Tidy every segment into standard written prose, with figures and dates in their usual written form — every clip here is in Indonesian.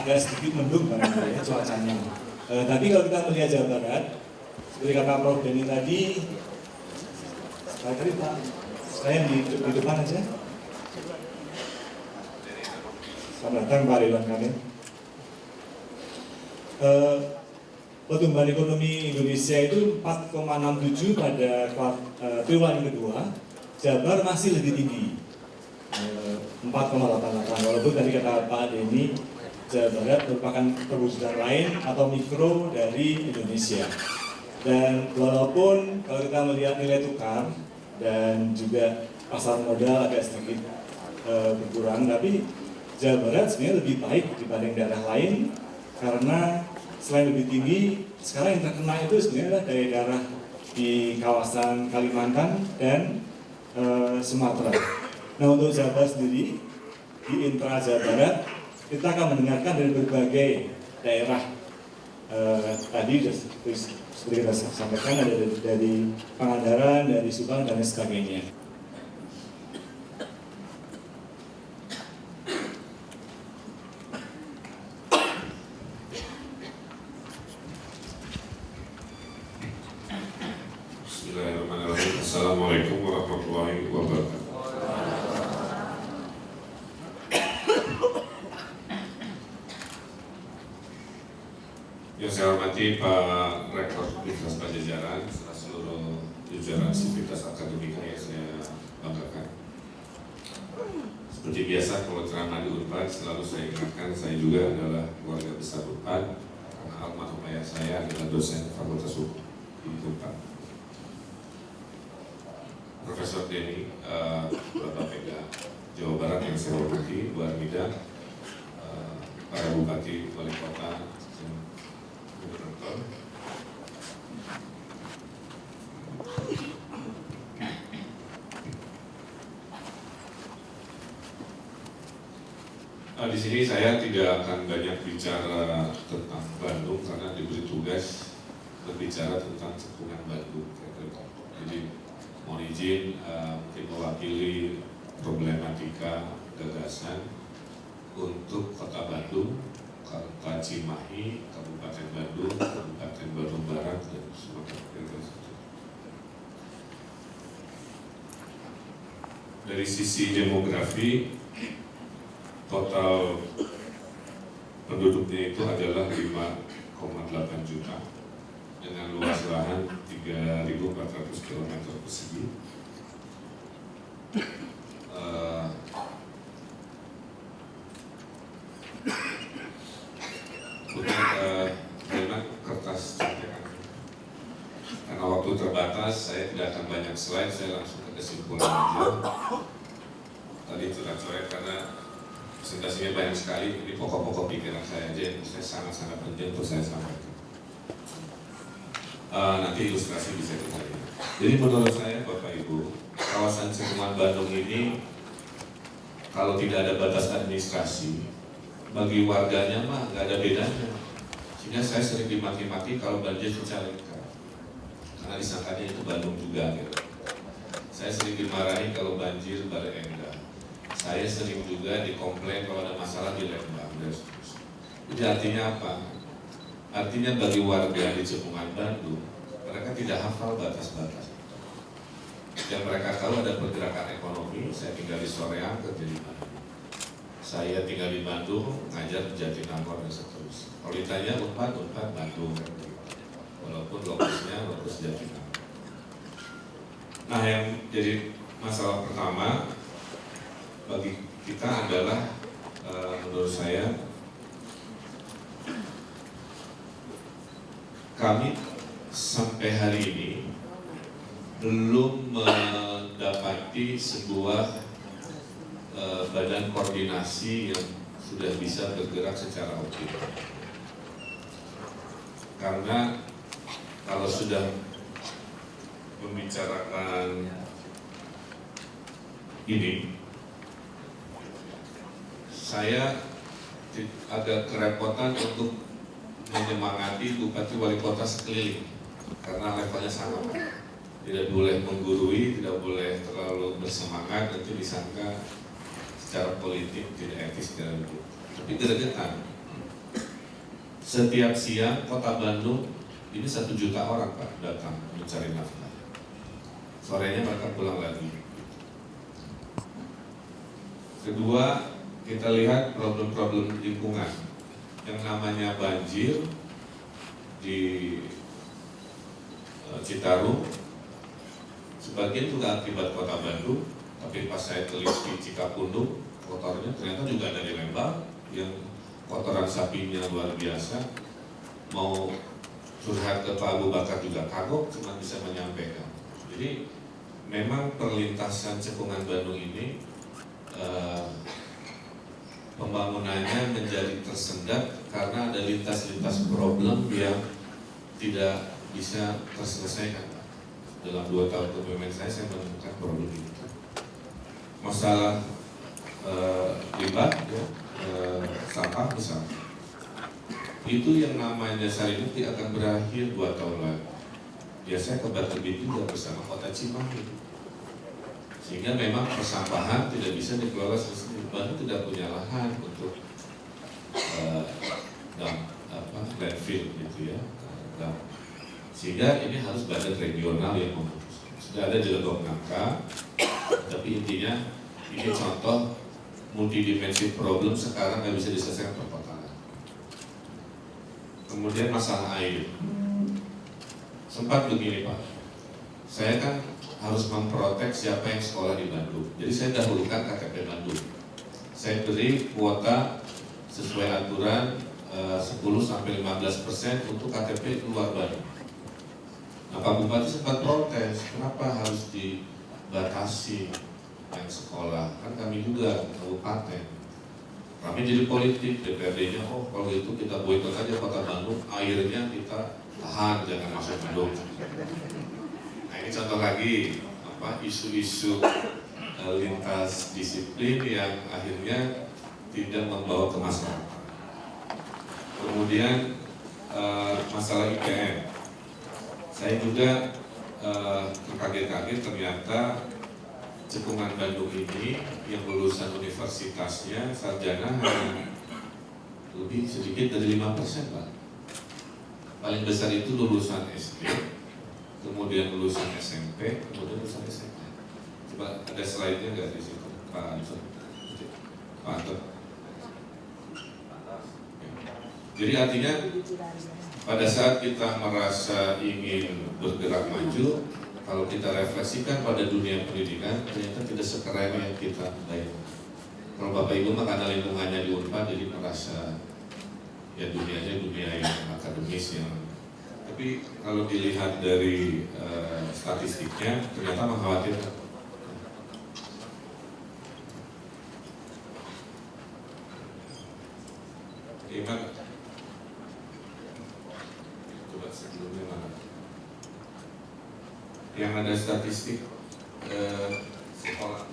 agak sedikit mendung ya, cuacanya. Tapi kalau kita melihat Jawa Barat, seperti kata Prof. Denny tadi, saya di depan aja. Selamat datang Pak Ridwan Kamil. Pertumbuhan ekonomi Indonesia itu 4,67 pada triwulan kedua. Jabar masih lebih tinggi, 4,88. Walaupun tadi kata Pak Denny, Jawa Barat merupakan perwujudan lain atau mikro dari Indonesia. Dan walaupun kalau kita melihat nilai tukar dan juga pasar modal agak sedikit berkurang, tapi Jawa Barat sebenarnya lebih baik dibanding daerah lain karena selain lebih tinggi, sekarang yang terkena itu sebenarnya dari daerah di kawasan Kalimantan dan Sumatera. Nah, untuk Jabar sendiri di intra Jawa Barat kita akan mendengarkan dari berbagai daerah. Tadi seperti kita sampaikan ada dari Pangandaran, dari Subang dan sebagainya. Bismillahirrahmanirrahim. Assalamualaikum warahmatullahi wabarakatuh. Yang saya hormati Pak Rektor Universitas Pajajaran serta seluruh jajaran Sivitas Akademika yang saya banggakan. Seperti biasa kalau ceramah di Unpad selalu saya ingatkan saya juga adalah keluarga besar Unpad karena almarhum ayah saya adalah dosen Fakultas Hukum di Unpad. Profesor Denny, Bapak Pega Jawa Barat yang saya hormati, Bu Armida, para bupati, wali kota, gubernur. Di sini saya tidak akan banyak bicara tentang Bandung karena diberi tugas berbicara tentang cekungan Bandung. Jadi mohon izin mungkin mewakili problematika gagasan untuk Kota Bandung, Kota Cimahi, Kabupaten Bandung, Kabupaten Bandung Barat, dan Sumatera Utara. Dari sisi demografi, total penduduknya itu adalah 5,8 juta dengan luas lahan 3.400 km persegi. Memang kertas contekan. Karena waktu terbatas, saya tidak akan banyak slide, saya langsung ke kesimpulan aja. Tadi coret-coret karena presentasinya banyak sekali, ini pokok-pokok pikiran saya aja yang saya sangat-sangat penting untuk saya sampaikan. Nanti ilustrasi bisa kita lihat. Jadi menurut saya Bapak Ibu, kawasan cekungan Bandung ini kalau tidak ada batas administrasi, bagi warganya mah nggak ada bedanya. Sehingga saya sering dimaki-maki kalau banjir Cicalengka, karena disangkanya itu Bandung juga. Gitu. Saya sering dimarahi kalau banjir Bale Endah. Saya sering juga dikomplain kalau ada masalah di Lembang. Jadi artinya apa? Artinya bagi warga di cekungan Bandung, mereka tidak hafal batas-batas. Yang mereka tahu ada pergerakan ekonomi, saya tinggal di Soreang, kerja di Bandung. Saya tinggal di Bandung, ngajar di Jatinangor dan seterusnya. Kalau ditanya Unpad Bandung. Walaupun lokasinya lokus Jatinangor. Nah, yang jadi masalah pertama bagi kita adalah menurut saya kami sampai hari ini belum mendapati sebuah badan koordinasi yang sudah bisa bergerak secara optimal. Karena kalau sudah membicarakan ini, saya agak kerepotan untuk menyemangati bupati wali kota sekeliling karena levelnya sama. Tidak boleh menggurui, tidak boleh terlalu bersemangat, nanti disangka secara politik tidak etis, tidak begitu. Tapi gregetan setiap siang kota Bandung ini 1 juta orang Pak datang mencari nafkah. Sorenya mereka pulang lagi. Kedua, kita lihat problem-problem lingkungan. Yang namanya banjir di Citarum, sebagian juga akibat kota Bandung, tapi pas saya teliti Cikapundung, kotornya ternyata juga dari Lembang, yang kotoran sapinya luar biasa. Mau curhat ke Pak Abu Bakar juga kagok, cuma bisa menyampaikan. Jadi memang perlintasan Cekungan Bandung ini pembangunannya menjadi tersendat karena ada lintas-lintas problem yang tidak bisa terselesaikan. Dalam 2 tahun kepemimpinan saya menemukan problem itu. Masalah limbah, ya, sampah besar. Itu yang namanya Sarimuti akan berakhir 2 tahun lagi. Ya saya kebat-kebit juga bersama Kota Cimahi. Sehingga memang persampahan tidak bisa dikelola sendiri. Bandung tidak punya lahan untuk landfill gitu ya. Sehingga ini harus badan regional yang memutuskan. Sudah ada di Legok Nangka, tapi intinya ini contoh multidimensi problem sekarang nggak bisa diselesaikan perkotaan. Kemudian masalah air. Sempat begini Pak, saya kan harus memprotek siapa yang sekolah di Bandung. Jadi saya dahulukan KTP Bandung. Saya beri kuota sesuai aturan 10-15% untuk KTP luar Bandung. Nah Pak Bupati sempat protes, kenapa harus dibatasi yang sekolah? Kan kami juga kabupaten. Kami jadi politik, DPRD-nya, oh kalau itu kita boikot aja kota Bandung, airnya kita tahan, jangan masuk Bandung. Nah ini contoh lagi, isu-isu lintas disiplin yang akhirnya tidak membawa ke masyarakat. Kemudian masalah IPM. Saya juga terkaget-kaget ternyata Cekungan Bandung ini yang lulusan universitasnya sarjana hanya lebih sedikit dari 5% Pak. Paling besar itu lulusan SD, kemudian lulusan SMP, kemudian lulusan SMA. Coba ada slide-nya nggak di situ Pak Anton? Pak Anton. Jadi artinya pada saat kita merasa ingin bergerak maju, kalau kita refleksikan pada dunia pendidikan, ternyata tidak sekeren yang kita bayangkan. Kalau Bapak Ibu mah karena lingkungannya di Unpad, jadi merasa ya dunianya dunia yang akademis yang. Tapi kalau dilihat dari statistiknya, ternyata mengkhawatirkan. Gimana? Coba sebelumnya mana? Yang ada statistik sekolah.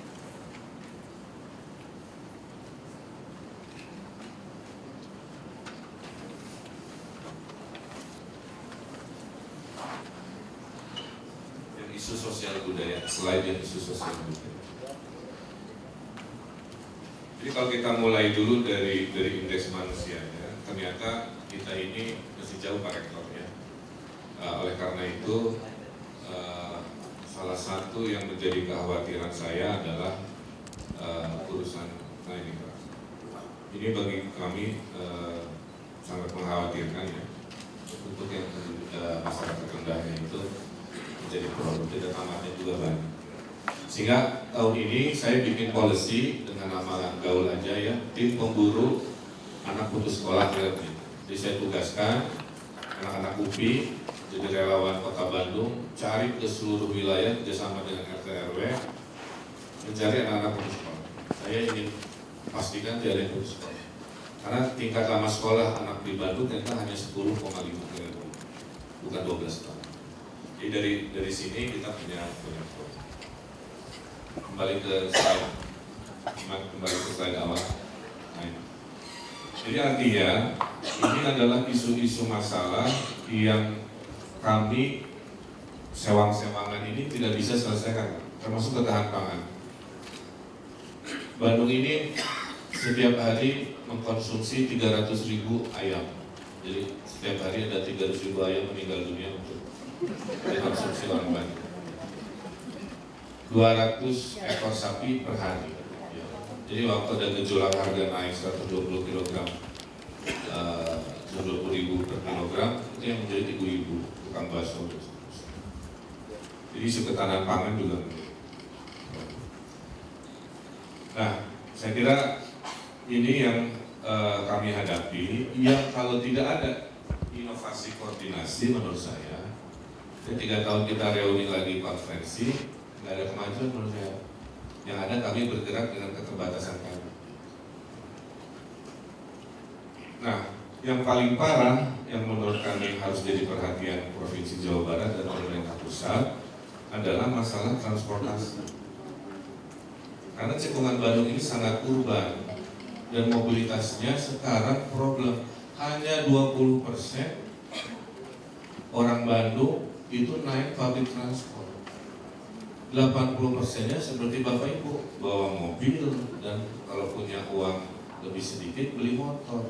Yang isu sosial budaya, slide yang isu sosial budaya. Jadi kalau kita mulai dulu dari indeks manusianya, ternyata kita ini masih jauh Pak Rektor ya. Oleh karena itu salah satu yang menjadi kekhawatiran saya adalah urusan ini Pak. Ini bagi kami sangat mengkhawatirkan ya, untuk yang masyarakat rendahnya itu menjadi problem, tidak tamatnya juga banyak. Sehingga tahun ini saya bikin policy dengan nama Gaul aja ya, tim pemburu anak putus sekolah gratis. Jadi saya tugaskan anak-anak UPI jadi relawan Kota Bandung, cari ke seluruh wilayah kerjasama dengan RT RW, mencari anak-anak putus sekolah. Saya ingin pastikan tidak ada yang putus sekolah. Karena tingkat lama sekolah anak di Bandung ternyata hanya 10,5 tahun, bukan 12 tahun. Jadi dari sini kita punya problem. Kembali ke slide awal. Nah, jadi artinya ini adalah isu-isu masalah yang kami sewang-sewangan ini tidak bisa selesaikan, termasuk ketahanan pangan. Bandung ini setiap hari mengkonsumsi 300.000 ayam. Jadi setiap hari ada 300.000 ayam meninggal dunia untuk dikonsumsi orang Bandung. 200 ekor sapi per hari. Ya. Jadi waktu ada gejolak harga naik 120 kg, 120.000 per kilogram, itu yang menjadi ibu-ibu tukang bakso. Jadi isu ketahanan pangan juga. Nah, saya kira ini yang kami hadapi, yang kalau tidak ada inovasi koordinasi menurut saya, 3 tahun kita reuni lagi konferensi, nggak ada kemajuan menurut saya. Yang ada kami bergerak dengan keterbatasan kami. Nah, yang paling parah yang menurut kami harus jadi perhatian Provinsi Jawa Barat dan pemerintah pusat adalah masalah transportasi. Karena cekungan Bandung ini sangat urban dan mobilitasnya sekarang problem. Hanya 20% orang Bandung itu naik public transport. 80%-nya seperti Bapak Ibu, bawa mobil dan kalau punya uang lebih sedikit beli motor.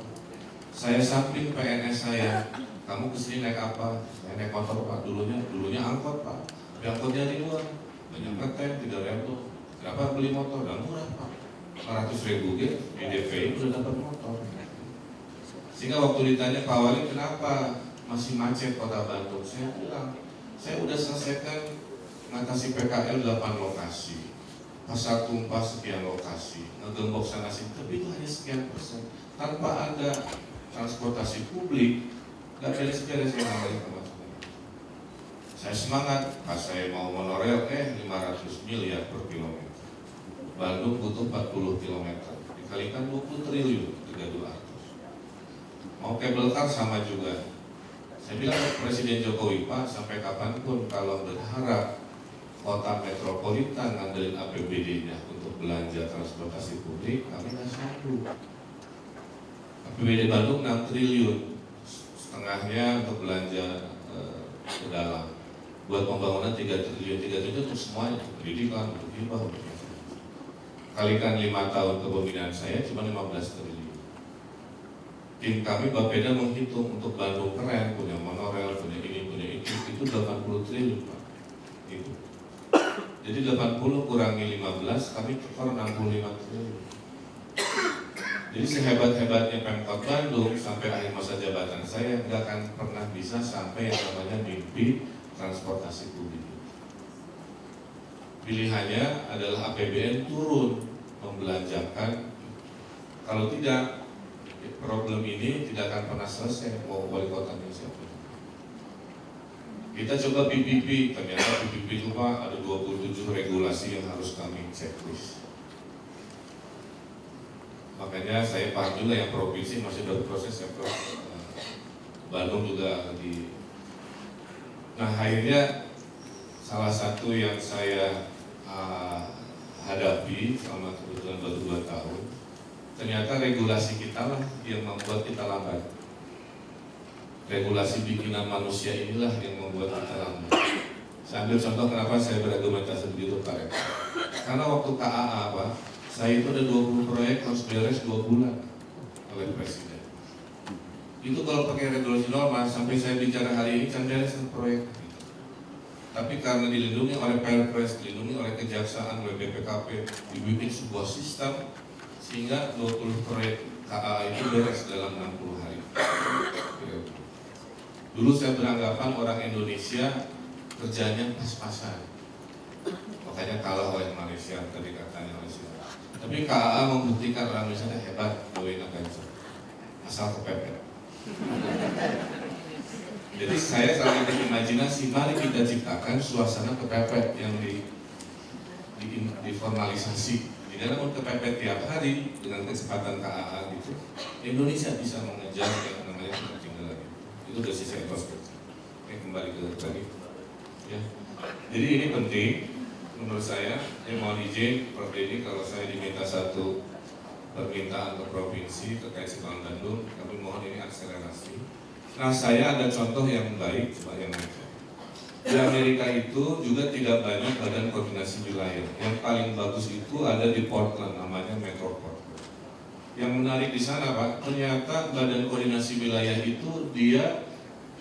Saya samping PNS saya, kamu kesini naik apa? Saya naik motor Pak, dulunya angkot Pak. Tapi angkotnya di luar, banyak ngetem, 3.000. Kenapa beli motor? Udah murah Pak, 400.000 gitu, di DPI udah dapat motor. Sehingga waktu ditanya Pak Wali kenapa masih macet kota Bandung, saya bilang, saya udah selesaikan mengatasi PKL 8 lokasi, pasar tumpah sekian lokasi, ngegembok sana sini, tapi itu hanya sekian persen. Tanpa ada transportasi publik, nggak beres-beres yang namanya kemacetan. Saya semangat, pas saya mau monorail, 500 miliar per kilometer. Bandung butuh 40 km, dikalikan 20 triliun, 3.200. Mau kabel car sama juga. Saya bilang ke Presiden Jokowi, Pak, sampai kapanpun kalau berharap kota metropolitan ngandelin APBD-nya untuk belanja transportasi publik, kami nggak sanggup. APBD Bandung 6 triliun, setengahnya untuk belanja ke dalam. Buat pembangunan 3 triliun untuk semuanya, untuk pendidikan, untuk hibah, untuk kalikan 5 tahun kepemimpinan saya cuma 15 triliun. Tim kami Bapeda menghitung untuk Bandung keren, punya monorail, punya ini, punya itu 80 triliun Pak. Gitu. Jadi 80 kurangi 15, kami tekor 65 triliun. Jadi sehebat-hebatnya Pemkot Bandung sampai akhir masa jabatan saya nggak akan pernah bisa sampai yang namanya mimpi transportasi publik. Pilihannya adalah APBN turun membelanjakan. Kalau tidak, problem ini tidak akan pernah selesai. Mau wali kotanya siapa? Kita coba PPP, ternyata PPP itu Pak ada 27 regulasi yang harus kami checklist. Makanya saya paham juga yang provinsi masih berproses ya Prof. Bandung juga lagi. Nah akhirnya salah satu yang saya hadapi selama kebetulan baru 2 tahun, ternyata regulasi kita lah yang membuat kita lambat. Regulasi bikinan manusia inilah yang membuat kita lambat. Saya ambil contoh kenapa saya berargumentasi begitu Pak Rektor. Karena waktu KAA Pak, saya itu ada 20 proyek harus beres 2 bulan oleh Presiden. Itu kalau pakai regulasi normal, sampai saya bicara hari ini kan beres proyek. Tapi karena dilindungi oleh Perpres, dilindungi oleh Kejaksaan, oleh BPKP, dibikin sebuah sistem sehingga 20 proyek KA itu beres dalam 60 hari. Dulu saya beranggapan orang Indonesia kerjanya pas-pasan, makanya kalah oleh Malaysia tadi katanya Malaysia. Tapi KA membuktikan orang Indonesia hebat, doain apa aja, asal kepepet. Jadi saya selalu berimajinasi, mari kita ciptakan suasana kepepet yang diformalisasi. Jadi namun kepepet tiap hari dengan kecepatan KAA gitu, Indonesia bisa mengejar yang namanya ketertinggalan. Itu dari sisi introspeksi. Oke, kembali ke tadi. Ya. Jadi ini penting menurut saya. Mohon izin Prof Denny kalau saya diminta satu permintaan ke provinsi terkait Cekungan Bandung, kami mohon ini akselerasi. Nah saya ada contoh yang baik, coba yang lain. Di Amerika itu juga tidak banyak badan koordinasi wilayah. Yang paling bagus itu ada di Portland, namanya Metro Portland. Yang menarik di sana Pak, ternyata Badan Koordinasi Wilayah itu dia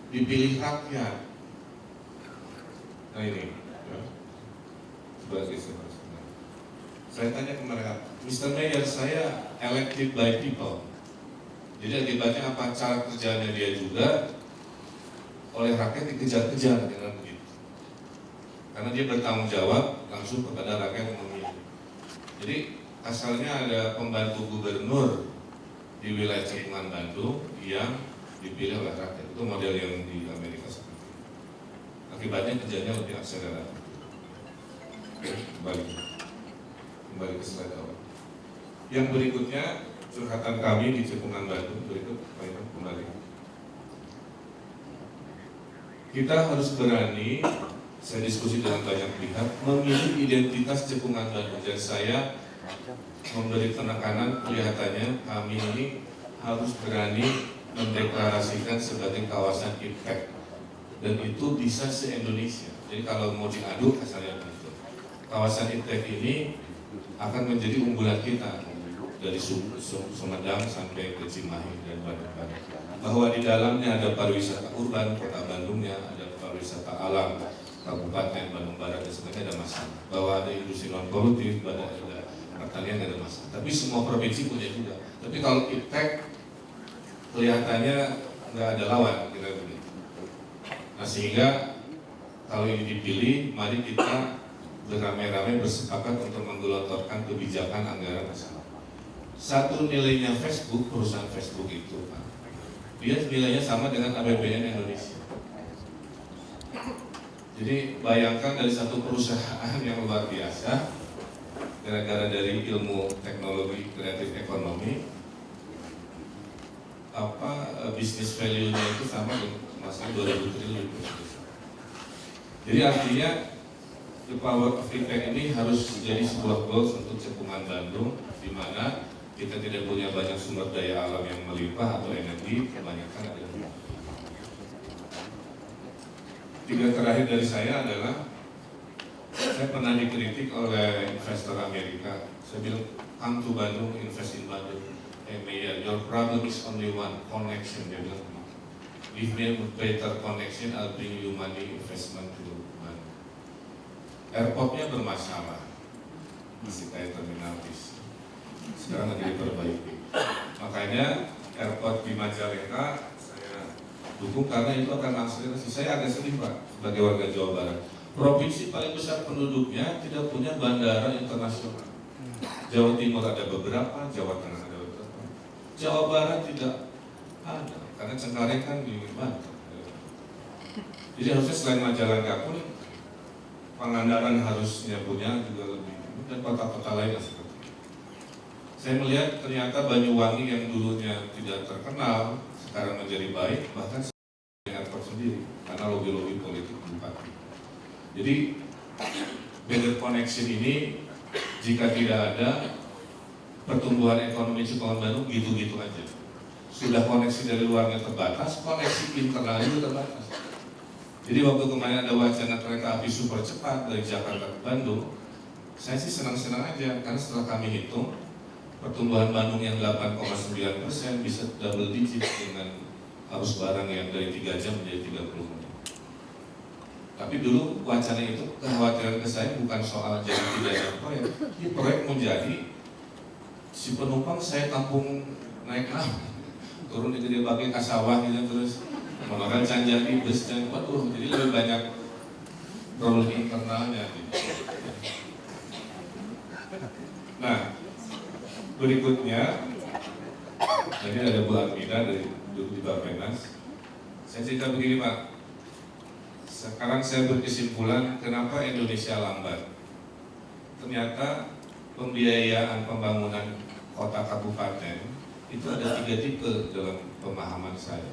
dipilih rakyat. Nah ini, ya. Coba saya tanya ke mereka, Mr. Mayor, saya elected by people. Jadi akibatnya apa? Cara kerjanya dia juga oleh rakyat dikejar-kejar dengan begitu. Karena dia bertanggung jawab langsung kepada rakyat yang memilih. Jadi asalnya ada pembantu gubernur di wilayah Cekungan Bandung yang dipilih oleh rakyat. Itu model yang di Amerika seperti itu. Akibatnya kerjanya lebih akseleratif. Kembali ke slide awal. Yang berikutnya curhatan kami di Cekungan Bandung. Berikut, kembali. Kita harus berani, saya diskusi dengan banyak pihak, memilih identitas Cekungan Bandung. Dan saya memberi penekanan, kelihatannya kami ini harus berani mendeklarasikan sebagai kawasan impact, dan itu bisa se-Indonesia. Jadi kalau mau diadu asalnya begitu. Kawasan impact ini akan menjadi unggulan kita dari Sumedang sampai ke Cimahi dan Bandung. Bahwa di dalamnya ada pariwisata urban, kota Bandungnya, ada pariwisata alam, Kabupaten Bandung Barat dan sebagainya, ada masalah. Bahwa ada industri non produktif, ada pertanian, ada masalah. Tapi semua provinsi punya juga. Tapi kalau impact kelihatannya nggak ada lawan, kira begitu. Nah sehingga kalau ini dipilih, mari kita beramai-ramai bersepakat untuk menggelontorkan kebijakan anggaran nasional. Satu nilainya Facebook, perusahaan Facebook itu, Pak, dia nilainya sama dengan APBN Indonesia. Jadi bayangkan dari satu perusahaan yang luar biasa, gara-gara dari ilmu teknologi kreatif ekonomi, bisnis value-nya itu sama dengan masa 2000 triliun. Jadi artinya the power of impact ini harus jadi sebuah goals untuk Cekungan Bandung, di mana kita tidak punya banyak sumber daya alam yang melimpah atau energi, kebanyakan ada. Tiga terakhir dari saya adalah, saya pernah dikritik oleh investor Amerika. Saya bilang, come to Bandung, invest in Bandung. Mayor, your problem is only one, connection. Dia bilang, give me a better connection, I'll bring you money investment to Bandung. Airportnya bermasalah, masih kayak terminal bis. Sekarang lagi diperbaiki. Makanya airport di Majalengka saya dukung karena itu akan akselerasi. Saya agak sedih Pak sebagai warga Jawa Barat. Provinsi paling besar penduduknya tidak punya bandara internasional. Jawa Timur ada beberapa, Jawa Tengah ada beberapa. Jawa Barat tidak ada karena Cengkareng kan di Banten. Jadi harusnya selain Majalengka pun Pangandaran harusnya punya juga lebih, dan kota-kota lain seperti itu. Saya melihat ternyata Banyuwangi yang dulunya tidak terkenal sekarang menjadi baik, bahkan airport sendiri karena lobby-lobby politik bupati. Jadi better connection ini jika tidak ada, pertumbuhan ekonomi Cekungan Bandung gitu-gitu aja. Sudah koneksi dari luarnya terbatas, koneksi internalnya juga terbatas. Jadi waktu kemarin ada wacana kereta api super cepat dari Jakarta ke Bandung, saya sih senang-senang aja karena setelah kami hitung pertumbuhan Bandung yang 8,9% bisa double digit dengan arus barang yang dari 3 jam menjadi 30 menit. Tapi dulu wacana itu kekhawatiran ke saya bukan soal jadi tidaknya proyek. Ini proyek menjadi si penumpang saya tampung naik turun di Gede Bage Kasawah gitu terus monorail Canjani bus dan waduh jadi lebih banyak problem internalnya gitu. Nah berikutnya tadi ada Bu Armida dari duduk di Bappenas. Saya cerita begini Pak, sekarang saya berkesimpulan kenapa Indonesia lambat. Ternyata pembiayaan pembangunan kota kabupaten itu ada 3 tipe dalam pemahaman saya.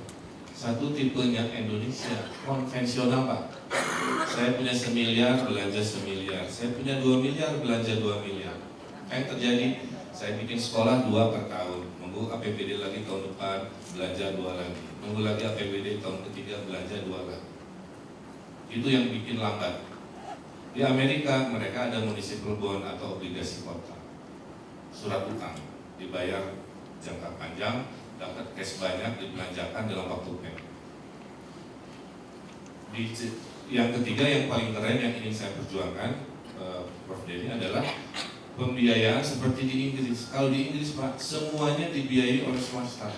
Satu tipenya Indonesia konvensional Pak. Saya punya 1 miliar belanja 1 miliar, saya punya 2 miliar belanja 2 miliar. Yang terjadi saya bikin sekolah 2 per tahun, nunggu APBD lagi tahun depan belanja 2 lagi, nunggu lagi APBD tahun ketiga belanja 2 lagi. Itu yang bikin lambat. Di Amerika mereka ada municipal bond atau obligasi kota, surat utang dibayar jangka panjang, dapat cash banyak, dibelanjakan dalam waktu pendek. Yang ketiga yang paling keren yang ingin saya perjuangkan, Prof. Denny, adalah pembiayaan seperti di Inggris. Kalau di Inggris Pak, semuanya dibiayai oleh swasta.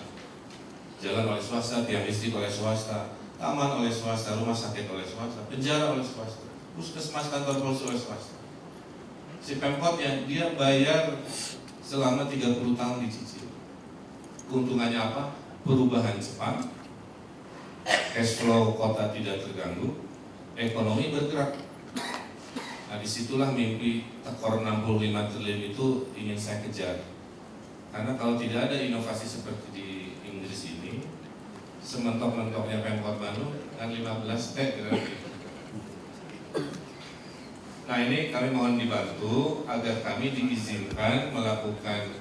Jalan oleh swasta, tiang listrik oleh swasta, taman oleh swasta, rumah sakit oleh swasta, penjara oleh swasta, puskesmas, kantor polisi oleh swasta. Si Pemkotnya dia bayar selama 30 tahun dicicil. Keuntungannya apa? Perubahan cepat, cash flow kota tidak terganggu, ekonomi bergerak. Nah disitulah mimpi tekor 65 triliun itu ingin saya kejar. Karena kalau tidak ada inovasi seperti di Inggris ini, sementok-mentoknya Pemkot Bandung kan 15 T berarti. Nah ini kami mohon dibantu agar kami diizinkan melakukan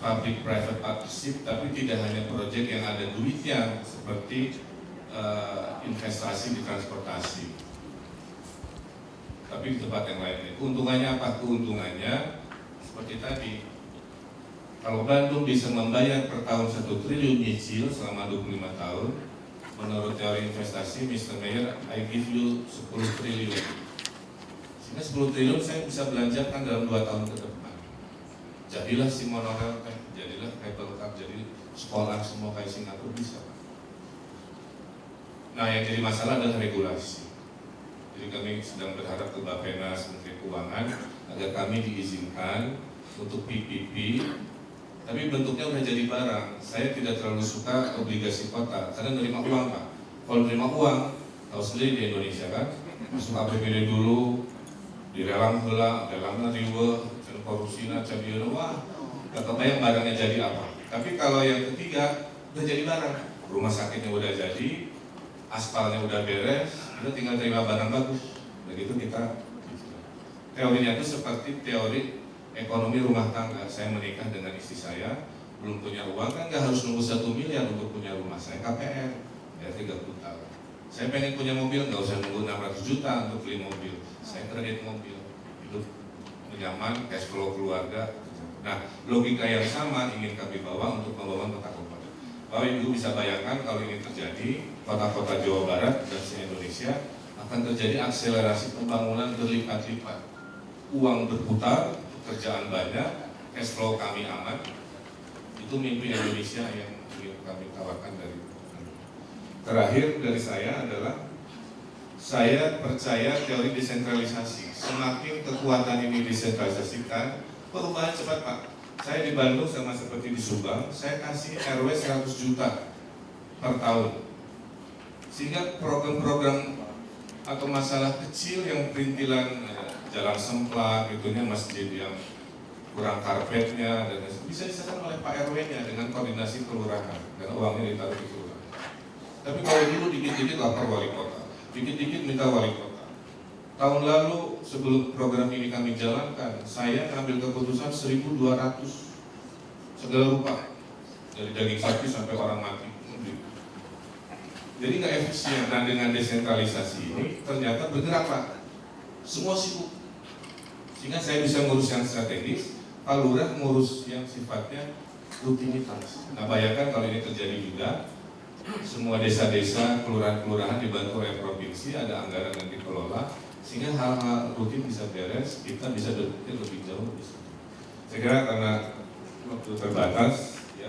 public private partnership, tapi tidak hanya proyek yang ada duitnya seperti investasi di transportasi, tapi di tempat yang lainnya. Keuntungannya apa? Keuntungannya seperti tadi, kalau Bandung bisa membayar per tahun 1 triliun nyicil selama 25 tahun, menurut teori investasi Mr. Mayor, I give you 10 triliun. Sehingga 10 triliun saya bisa belanjakan dalam 2 tahun ke depan. Jadilah si monorail, jadilah cable car, jadi sekolah semua kayak Singapura bisa. Nah yang jadi masalah adalah regulasi. Jadi kami sedang berharap ke Bappenas, Menteri Keuangan, agar kami diizinkan untuk PPP, tapi bentuknya udah jadi barang. Saya tidak terlalu suka obligasi kota, karena nerima uang Pak. Kalau nerima uang, tahu sendiri di Indonesia kan, masuk APBD dulu, direlang heula, relangna riweuh, can korupsina, can ieu wah, gak kebayang barangnya jadi apa. Tapi kalau yang ketiga, udah jadi barang, rumah sakitnya udah jadi, aspalnya udah beres, kita tinggal terima barang bagus. Begitu kita. Teorinya itu seperti teori ekonomi rumah tangga. Saya menikah dengan istri saya, belum punya uang kan nggak harus nunggu 1 miliar untuk punya rumah. Saya KPR, ya 30 tahun. Saya pengen punya mobil, nggak usah nunggu 600 juta untuk beli mobil. Saya kredit mobil, hidup nyaman, cash flow keluarga. Nah, logika yang sama ingin kami bawa untuk membangun kota kabupaten. Bapak Ibu bisa bayangkan kalau ini terjadi, kota-kota Jawa Barat dan se-Indonesia akan terjadi akselerasi pembangunan berlipat-lipat. Uang berputar, pekerjaan banyak, cash flow kami aman. Itu mimpi Indonesia yang ingin kami tawarkan dari. Terakhir dari saya adalah, saya percaya teori desentralisasi. Semakin kekuatan ini desentralisasikan, perubahan cepat Pak. Saya di Bandung sama seperti di Subang, saya kasih RW 100 juta per tahun. Sehingga program-program atau masalah kecil yang perintilan jalan semplak, itunya masjid yang kurang karpetnya, dan bisa diselesaikan oleh Pak RW-nya dengan koordinasi kelurahan, karena uangnya ditaruh di kelurahan. Tapi kalau dulu dikit-dikit lapor wali kota, dikit-dikit minta wali kota. Tahun lalu sebelum program ini kami jalankan, saya ngambil keputusan 1.200 segala rupa, dari daging sapi sampai orang mati. Jadi nggak efisien. Nah dengan desentralisasi ini ternyata bergerak Pak, semua sibuk. Sehingga saya bisa ngurus yang strategis, Pak Lurah ngurus yang sifatnya rutinitas. Nah bayangkan kalau ini terjadi juga, semua desa-desa, kelurahan-kelurahan dibantu oleh provinsi, ada anggaran yang dikelola, sehingga hal-hal rutin bisa beres, kita bisa berpikir lebih jauh. Saya kira karena waktu terbatas, ya,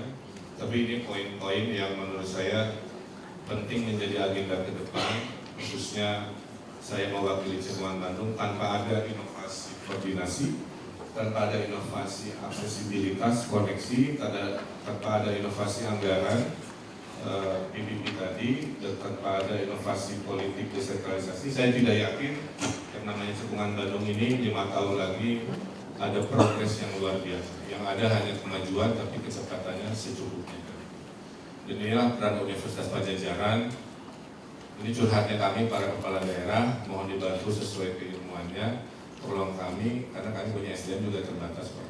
tapi ini poin-poin yang menurut saya penting menjadi agenda ke depan, khususnya saya mewakili Cekungan Bandung. Tanpa ada inovasi koordinasi, tanpa ada inovasi aksesibilitas, koneksi, tanpa ada inovasi anggaran, PPP tadi, dan tanpa ada inovasi politik desentralisasi, saya tidak yakin yang namanya Cekungan Bandung ini 5 tahun lagi ada progres yang luar biasa. Yang ada hanya kemajuan, tapi kecepatannya secukupnya. Dan inilah peran Universitas Padjadjaran. Ini curhatnya kami para kepala daerah, mohon dibantu sesuai keilmuannya, tolong kami, karena kami punya SDM juga terbatas Pak.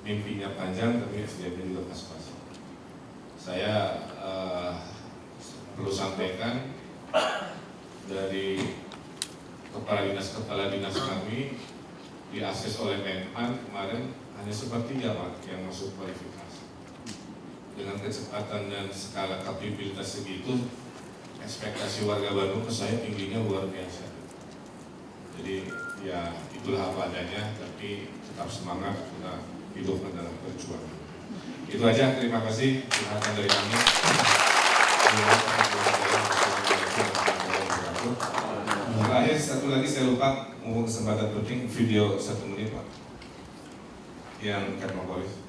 Mimpinya panjang, tapi SDM-nya juga pas-pasan. Saya perlu sampaikan dari kepala dinas kami diakses oleh Menhan kemarin hanya sepertiga Pak yang masuk kualifikasi. dengan kecepatan dan skala kapabilitas segitu, ekspektasi warga Bandung ke saya tingginya luar biasa. Jadi ya itulah apa adanya, tapi tetap semangat, kita hidup adalah perjuangan. Itu aja, terima kasih. Silakan dari kami. Terakhir satu lagi saya lupa, mumpung kesempatan penting, video 1 menit Pak, yang Teknopolis.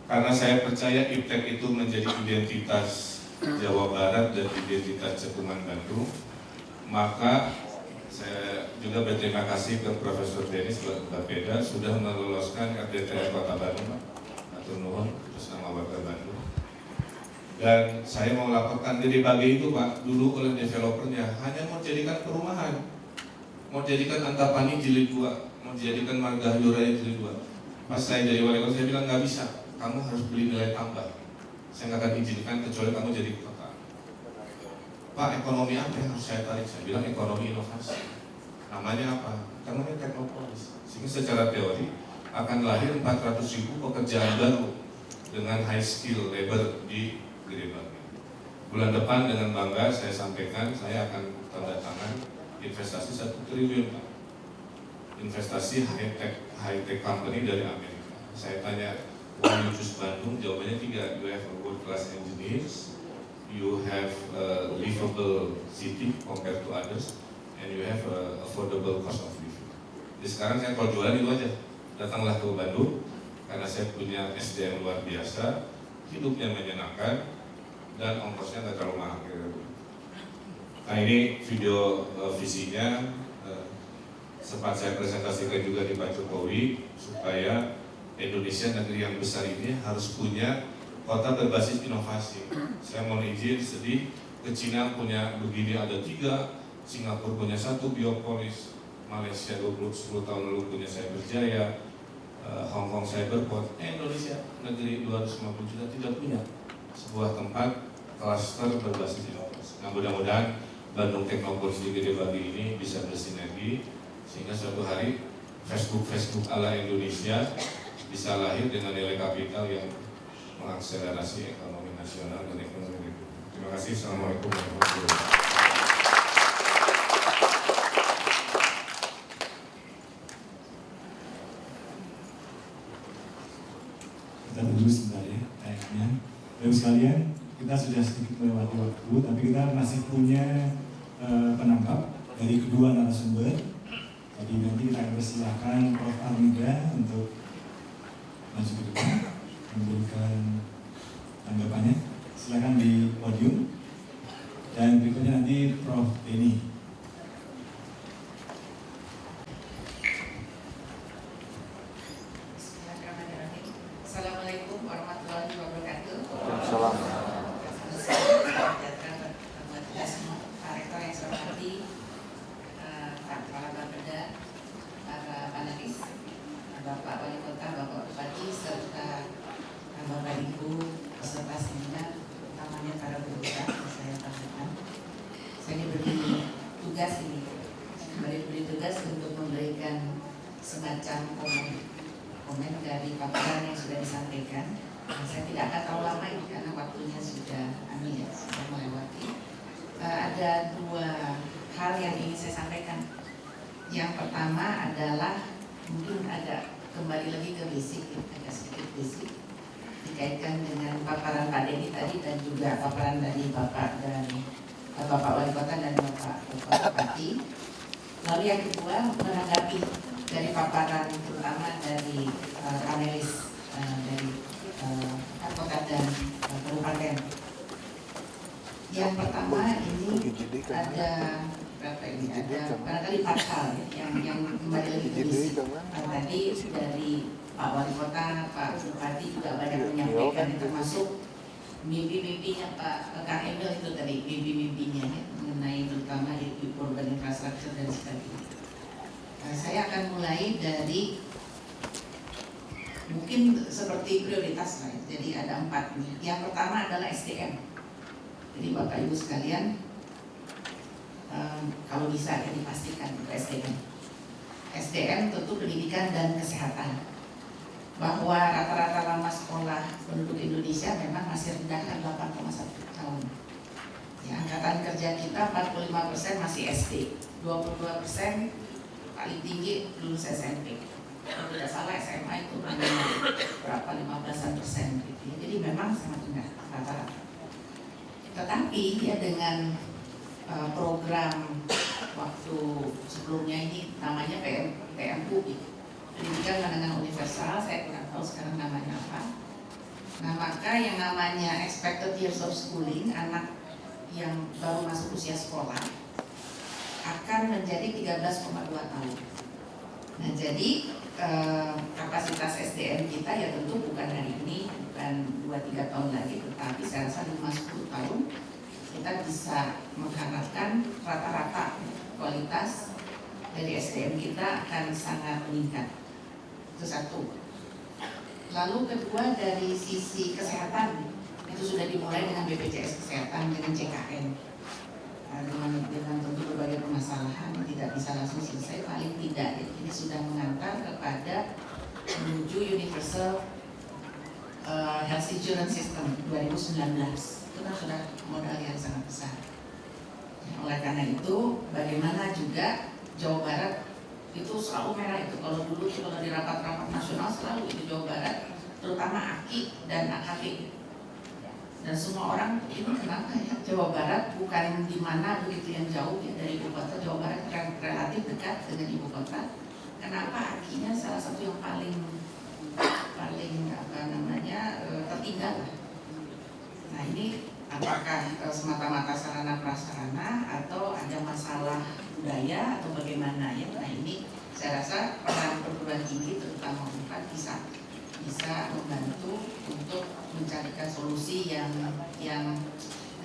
Karena saya percaya IPTEK itu menjadi identitas Jawa Barat dan identitas Cekungan Bandung, maka saya juga berterima kasih ke Profesor Denis Bapeda sudah meloloskan RDTR Kota Bandung, Pak. Atur nuhun atas nama warga Bandung. Dan saya mau laporkan Gede Bage itu Pak, dulu oleh developernya hanya mau jadikan perumahan, mau jadikan Antapani jilid 2, mau jadikan Margahayu Raya jilid 2. Pas saya jadi wali kota saya bilang nggak bisa, kamu harus beli nilai tambah. Saya nggak akan izinkan kecuali kamu jadi kota. Pak, ekonomi apa yang harus saya tarik? Saya bilang ekonomi inovasi. Namanya apa? Namanya Teknopolis. Sehingga secara teori akan lahir 400.000 pekerjaan baru dengan high skill labor di Gede Bage. Bulan depan dengan bangga saya sampaikan saya akan tanda tangan investasi 1 triliun Pak. Investasi high-tech company dari Amerika. Saya tanya, why you choose Bandung? Jawabannya 3, you have a world-class engineers, you have a livable city compared to others, and you have a affordable cost of living. Jadi sekarang saya kalau jualan itu aja, datanglah ke Bandung, karena saya punya SDM luar biasa, hidupnya menyenangkan, dan ongkosnya nggak terlalu mahal. Nah ini video visinya, sempat saya presentasikan juga di Pak Jokowi, supaya Indonesia negeri yang besar ini harus punya kota berbasis inovasi. Saya mau izin sedih, ke Cina punya begini ada 3, Singapura punya 1 Biopolis, Malaysia 10 tahun lalu punya Cyberjaya, Hong Kong Cyberport. Indonesia negeri 250 juta tidak punya sebuah tempat klaster berbasis inovasi. Nah mudah-mudahan Bandung Teknopolis di Gede Bage ini bisa bersinergi sehingga suatu hari Facebook ala Indonesia bisa lahir dengan nilai kapital yang mengakselerasi ekonomi nasional dan ekonomi regional. Terima kasih. Assalamualaikum warahmatullahi wabarakatuh. Kita tunggu sebentar ya tayangnya. Bapak sekalian, kita sudah sedikit melewati waktu, tapi kita masih punya penangkap dari kedua narasumber. Jadi nanti kita akan persilahkan Prof. Armida untuk maju ke depan memberikan tanggapannya. Silakan di podium. Dan berikutnya nanti Prof. Denny. Assalamualaikum warahmatullahi wabarakatuh. Salam. Pak Rektor yang saya hormati, Pak Kepala Bapeda, para panelis, Bapak Wali Kota, Bapak Bupati, serta Bapak Ibu peserta seminar, utamanya para guru yang saya banggakan. Saya diberi tugas untuk memberikan semacam komen dari paparan yang sudah disampaikan. Saya tidak akan terlalu lama ini karena waktunya sudah melewati. Ada 2 hal yang ingin saya sampaikan. Yang pertama adalah mungkin ada kembali lagi ke basic, agak sedikit basic dikaitkan dengan paparan Pak Denny tadi dan juga paparan dari Bapak Wali Kota dan Bapak Bupati. Lalu yang kedua menanggapi dari paparan terutama dari panelis dari advokat dan kabupaten. Yang pertama ini ada berapa ini? Ada barangkali 4 hal yang kembali lagi ke basic. Tadi dari Pak Wali Kota, Pak Bupati juga banyak menyampaikan, termasuk mimpi-mimpinya Pak Kang Emil itu tadi, mimpi-mimpinya ya, mengenai terutama urban infrastructure dan sebagainya. Saya akan mulai dari mungkin seperti prioritas lah. Jadi ada 4 nih. Yang pertama adalah SDM. Jadi Bapak Ibu sekalian, kalau bisa ya dipastikan untuk SDM. SDM tentu pendidikan dan kesehatan. bahwa rata-rata lama sekolah penduduk Indonesia memang masih rendah, 8,1 tahun. Ya, angkatan kerja kita 45% masih SD, 22% paling tinggi lulus SMP. Kalau tidak salah SMA itu hanya berapa 15% gitu. Jadi memang sangat rendah rata-rata. Tetapi ya dengan program waktu sebelumnya ini namanya PMUI, Pendidikan Menengah Universal, saya kurang tahu sekarang namanya apa. Nah, maka yang namanya expected years of schooling, anak yang baru masuk usia sekolah akan menjadi 13,2 tahun. Nah, jadi kapasitas SDM kita ya tentu bukan hari ini, bukan 2-3 tahun lagi, tetapi saya rasa 5-10 tahun kita bisa mengharapkan rata-rata kualitas dari SDM kita akan sangat meningkat. Itu satu. Lalu kedua, dari sisi kesehatan itu sudah dimulai dengan BPJS Kesehatan, dengan CKN, dengan tentu berbagai permasalahan tidak bisa langsung selesai, paling tidak ini sudah mengantar kepada menuju Universal Health Insurance System 2019. Itu kan sudah modal yang sangat besar. Oleh karena itu, bagaimana juga Jawa Barat itu selalu merah itu. Kalau dulu kalau di rapat-rapat nasional selalu itu Jawa Barat, terutama AKI dan AKP. Dan semua orang ini kenapa ya Jawa Barat bukan di mana begitu yang jauh ya dari ibu kota. Jawa Barat relatif dekat dengan ibu kota. Kenapa AKI-nya salah satu yang paling tertinggal lah. Nah, ini apakah semata-mata sarana prasarana atau ada masalah budaya atau bagaimana ya? Nah, ini saya rasa peran perguruan tinggi terutama UNPAD bisa membantu untuk mencarikan solusi yang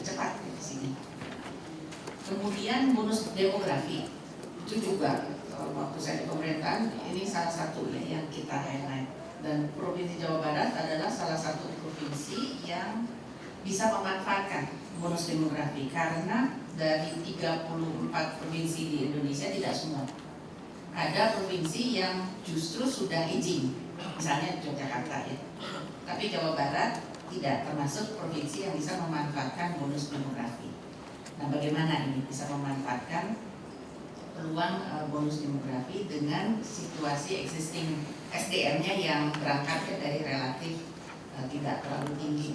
cepat di sini. Kemudian bonus demografi itu juga waktu saya di pemerintahan ini salah satu yang kita highlight, dan Provinsi Jawa Barat adalah salah satu provinsi yang bisa memanfaatkan bonus demografi karena dari 34 provinsi di Indonesia tidak semua. Ada provinsi yang justru sudah izin, misalnya Yogyakarta ya. Tapi Jawa Barat tidak termasuk provinsi yang bisa memanfaatkan bonus demografi. Nah, bagaimana ini bisa memanfaatkan peluang bonus demografi dengan situasi existing SDM-nya yang berangkatnya dari relatif tidak terlalu tinggi.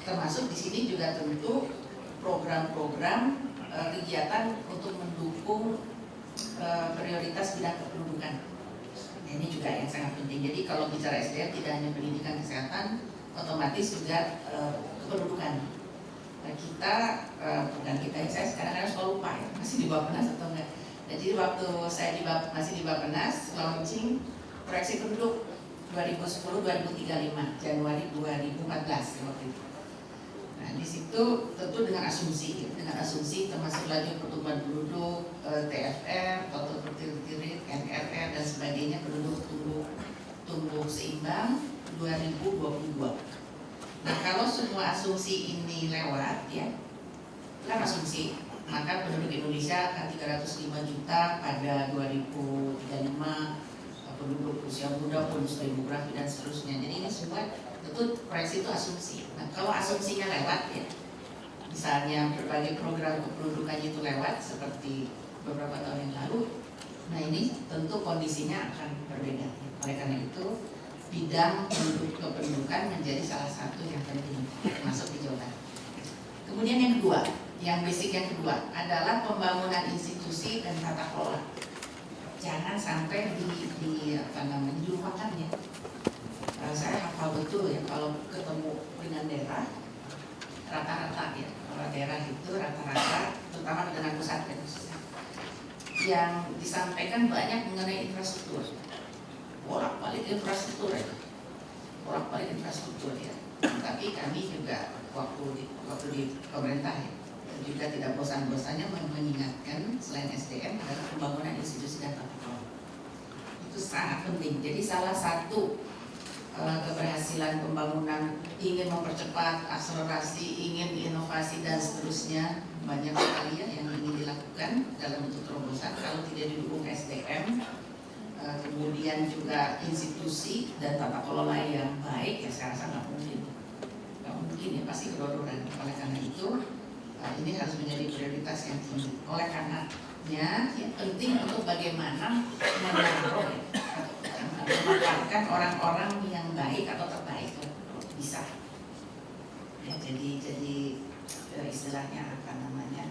Termasuk di sini juga tentu program-program kegiatan untuk mendukung prioritas bidang kependudukan. Nah, ini juga yang sangat penting. Jadi kalau bicara SDM tidak hanya pendidikan kesehatan, otomatis juga kependudukan. Nah, saya sekarang harus lupa ya, masih di Bappenas atau enggak. Jadi waktu saya masih di Bappenas launching proyeksi penduduk 2010-2035 Januari 2014 waktu itu. Nah, di situ tentu dengan asumsi termasuk laju pertumbuhan penduduk, TFR, total fertility rate, NRR dan sebagainya, penduduk tumbuh seimbang 2022. Nah, kalau semua asumsi ini lewat ya, kan asumsi, maka penduduk Indonesia akan 305 juta pada 2035, penduduk usia muda, bonus demografi dan seterusnya. Jadi ini semua tentu proyeksi itu asumsi. Nah, kalau asumsinya lewat ya, misalnya berbagai program kependudukan itu lewat seperti beberapa tahun yang lalu, nah ini tentu kondisinya akan berbeda. Oleh karena itu bidang kependudukan menjadi salah satu yang penting masuk di Jawa Barat. Kemudian yang kedua, yang basic yang kedua adalah pembangunan institusi dan tata kelola. Jangan sampai dilupakan ya. Saya hafal betul ya kalau ketemu dengan daerah, rata-rata ya, kalau daerah itu rata-rata, terutama dengan pusat ya, yang disampaikan banyak mengenai infrastruktur. Bolak-balik infrastruktur ya. Tapi kami juga waktu di pemerintah ya, juga tidak bosan-bosannya mengingatkan selain SDM adalah pembangunan institusi dan tata kelola. Itu sangat penting. Jadi salah satu keberhasilan pembangunan, ingin mempercepat, akselerasi, ingin inovasi dan seterusnya, banyak sekali ya yang ingin dilakukan dalam bentuk terobosan. Kalau tidak didukung SDM, kemudian juga institusi dan tata kelola yang baik, ya saya rasa nggak mungkin ya, pasti kedodoran. Oleh karena itu ini harus menjadi prioritas yang tinggi. Oleh karenanya yang penting untuk bagaimana menempatkan orang-orang yang baik atau terbaik bisa. Ya, jadi istilahnya apa namanya?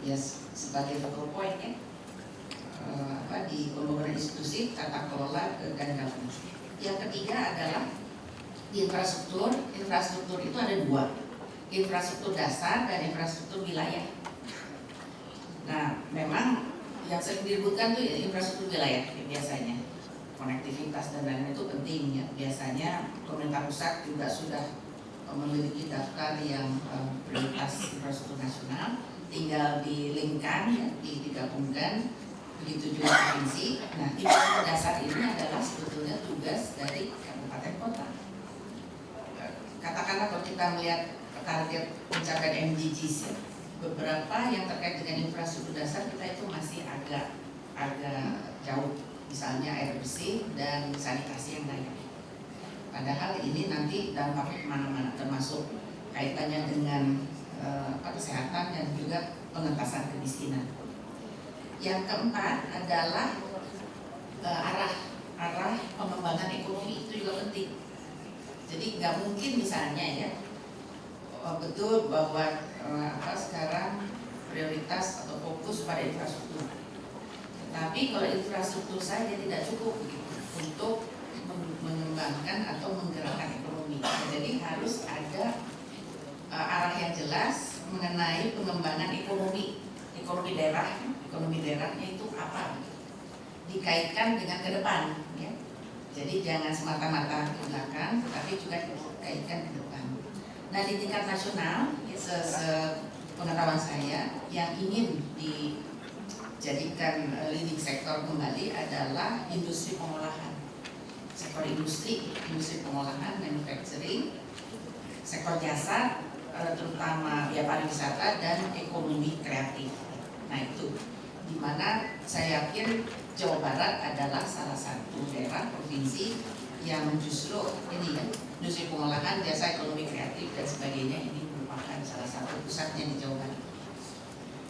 Ya sebagai focal point ya. Di pembangunan institusi, tata kelola dan governance. Yang ketiga adalah infrastruktur. Infrastruktur itu ada dua, infrastruktur dasar dan infrastruktur wilayah. Nah, memang yang sering diributkan tuh infrastruktur wilayah biasanya, konektivitas dan lain-lain itu penting ya. Biasanya pemerintah pusat juga sudah memiliki daftar yang prioritas infrastruktur nasional, tinggal dilingkan ya, digabungkan. Begitu juga provinsi. Nah, infrastruktur dasar ini adalah sebetulnya tugas dari kabupaten kota. Katakanlah kalau kita melihat target pencapaian MDGs ya, beberapa yang terkait dengan infrastruktur dasar kita itu masih agak jauh, misalnya air bersih dan sanitasi yang layak. Padahal ini nanti dampaknya kemana-mana, termasuk kaitannya dengan kesehatan dan juga pengentasan kemiskinan. Yang keempat adalah arah pengembangan ekonomi, itu juga penting. Jadi nggak mungkin misalnya ya betul bahwa sekarang prioritas atau fokus pada infrastruktur. Tetapi kalau infrastruktur saja tidak cukup untuk mengembangkan atau menggerakkan ekonomi. Jadi harus ada arah yang jelas mengenai pengembangan ekonomi daerah. Ekonomi daerahnya itu apa? Dikaitkan dengan ke depan, ya. Jadi jangan semata-mata ke belakang, tetapi juga dikaitkan ke depan. Nah, di tingkat nasional, ya, pengetahuan saya yang ingin dijadikan leading sektor kembali adalah industri pengolahan, sektor industri pengolahan, manufacturing, sektor jasa, terutama ya pariwisata dan ekonomi kreatif. Nah, itu dimana saya yakin Jawa Barat adalah salah satu daerah provinsi yang justru ini ya, industri pengolahan, jasa, ekonomi kreatif dan sebagainya ini merupakan salah satu pusatnya di Jawa Barat.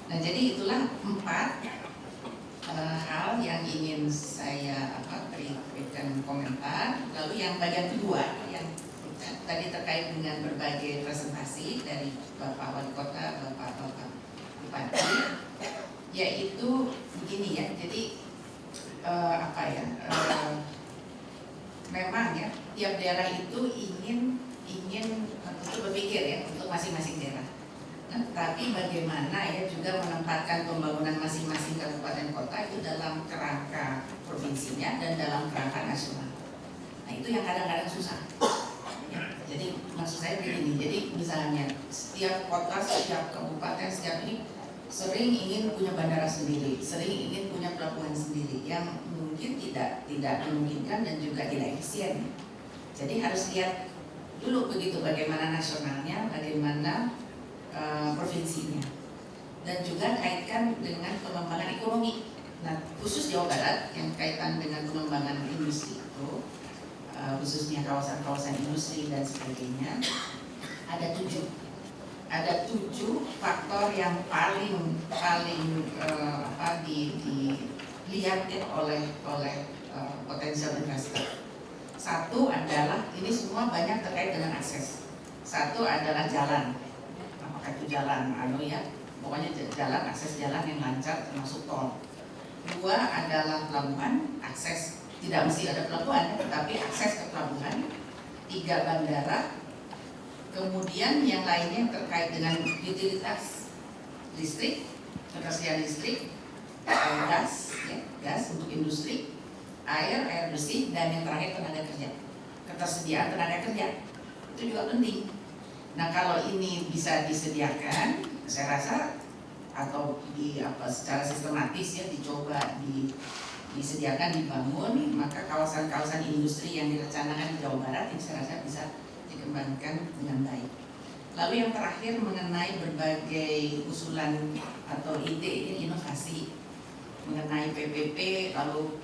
Nah, jadi itulah 4 hal yang ingin saya berikan komentar. Lalu yang bagian kedua yang tadi terkait dengan berbagai presentasi dari Bapak Wali Kota, Bapak Bupati, yaitu begini ya. Jadi memang ya tiap daerah itu ingin untuk berpikir ya untuk masing-masing daerah. Nah, tapi bagaimana ya juga menempatkan pembangunan masing-masing kabupaten kota itu dalam kerangka provinsinya dan dalam kerangka nasional. Nah, itu yang kadang-kadang susah. Ya, jadi maksud saya begini, jadi misalnya setiap kota, setiap kabupaten, setiap ini sering ingin punya bandara sendiri, sering ingin punya pelabuhan sendiri yang mungkin tidak memungkinkan dan juga tidak efisien. Jadi harus lihat dulu begitu bagaimana nasionalnya, bagaimana provinsinya, dan juga kaitkan dengan pengembangan ekonomi. Nah, khusus Jawa Barat yang kaitan dengan pengembangan industri itu, khususnya kawasan-kawasan industri dan sebagainya, ada 7 faktor yang paling dilihat oleh potensial investor. Satu adalah ini semua banyak terkait dengan akses. Satu adalah jalan. Apakah itu jalan pokoknya jalan, akses jalan yang lancar termasuk tol. 2 adalah pelabuhan, akses, tidak mesti ada pelabuhan tetapi akses ke pelabuhan. 3 bandara. Kemudian yang lainnya terkait dengan utilitas listrik, ketersediaan listrik, gas untuk industri, air bersih, dan yang terakhir tenaga kerja. Ketersediaan tenaga kerja itu juga penting. Nah, kalau ini bisa disediakan, saya rasa atau secara sistematis ya dicoba disediakan, dibangun, maka kawasan-kawasan industri yang direncanakan di Jawa Barat yang saya rasa bisa dikembangkan dengan baik. Lalu yang terakhir mengenai berbagai usulan atau ide inovasi. mengenai PPP lalu